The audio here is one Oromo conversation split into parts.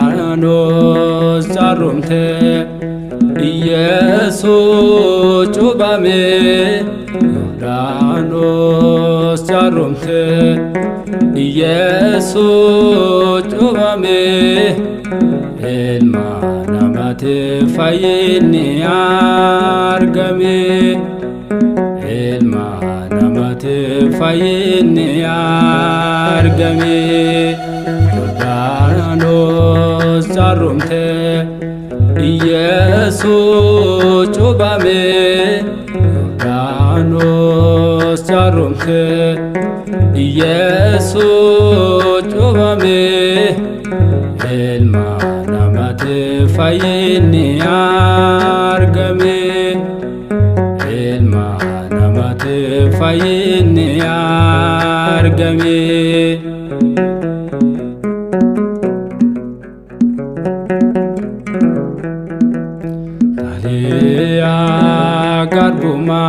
ዮርዳኖስ ጫሩምቴ ኢየሱስ ጩባሜ ዮርዳኖስ ጫሩምቴ ኢየሱስ ጩባሜ ilma namatti fayyinni argame ilma namatti fayyinni argame Yordaanos ጫሩምቴ ኢየሱስ ጩባሜ Yordaanos ጫሩምቴ ኢየሱስ ጩባሜ ilma namatti fayyinni argame ilma namatti fayyinni argame Taliya garbuma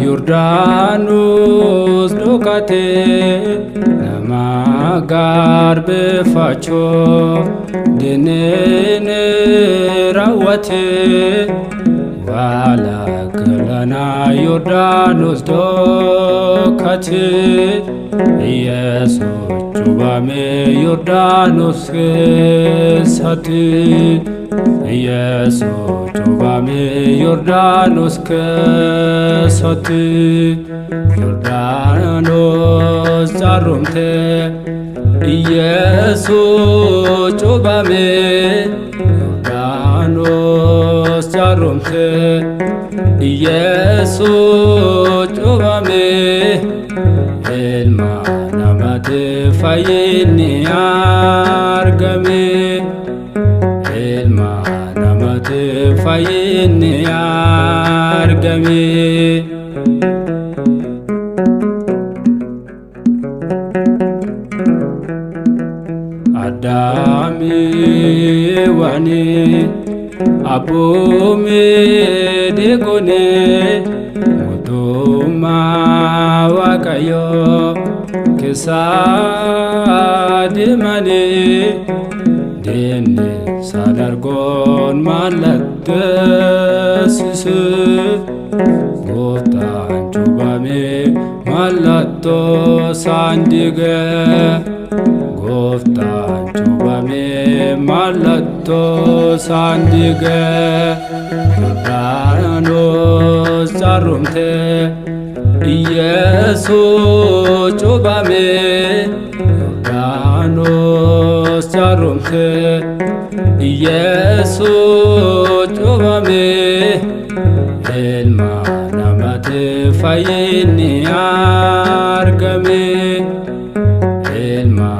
Yordaanos dhokate nama garbeeffacho dinene raawwate wala galana Yordaanos dhokate Yesuus cubame Yordaanos keessatti Yesuus cubame Yordaanos keessatti Yordaanos ጫሩምቴ ኢየሱስ ጩባሜ Yordaanos ጫሩምቴ ኢየሱስ ጩባሜ ilma namatti fayyinni argame ilma namatti fayyinni argame Addaami wani abbuumi deegone mootummaa Waaqayyoo keessa deemanii diinni sadargoon mallatteessise Gooftaan cubame mallattoo isaan diige Gooftaan cubame mallattoo isaan diige Yordaanos ጫሩምቴ ኢየሱስ ጩባሜ Yordaanos ጫሩምቴ ኢየሱስ ጩባሜ ilma namatti fayyinni argame ilma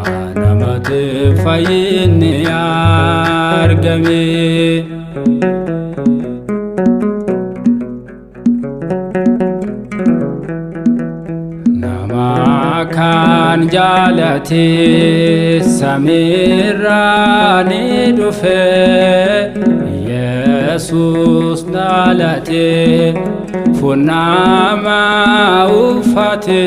namatti fayyinni argame nama kan jaalate samiirraa ni dhufe Yesuus dhalate funnama uffate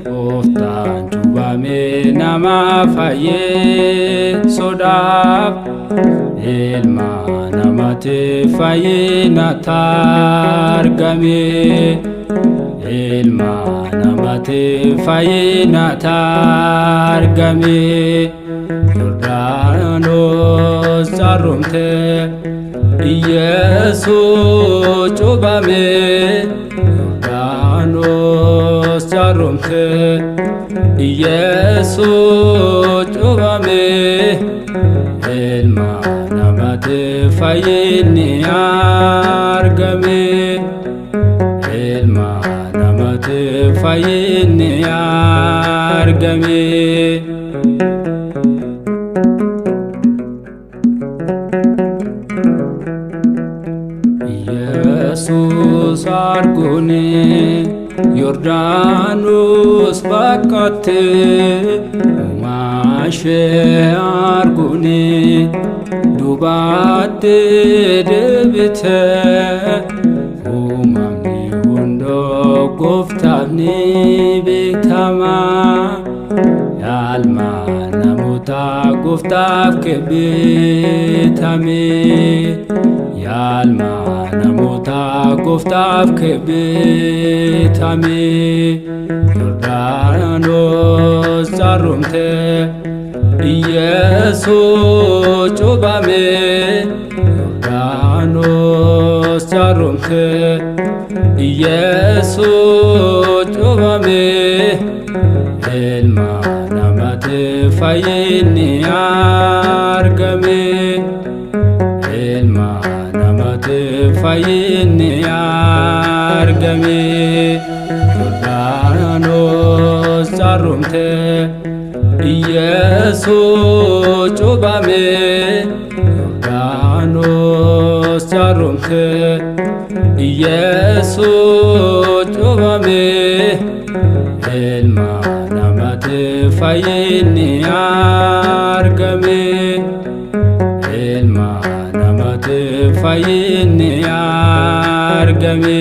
Gooftaan cubame nama fayyisuudhaaf ilma namatti fayyinatu argame ilma namatti fayyinatu argame Yordaanos ጫሩምቴ ኢየሱስ ጩባሜ Yordaanos ጫሩምቴ ኢየሱስ ጩባሜ ilma namatti fayyinni argame ilma namatti fayyinni argame Yesuus arguuni Yordaanus bakkatti uumashee arguuni dubaatti deebite uumamni hundoo gooftaaf ni beekama yaalma namoota gooftaaf kebbetame yaalma namoota gooftaaf kebbetame Yordaanos caarromte Iyyesuus cuuphame Yordaanos caarromte Iyyesuus cuuphame ilma namaatiif fayyinni argame ilma namaatiif fayyinni argame Yordaanos caarromte Iyyesuus cuuphame Yordaanos caarromte Iyyesuus cuuphame ilma namaatiif fayyinni argame ilma namaatiif fayyinni argame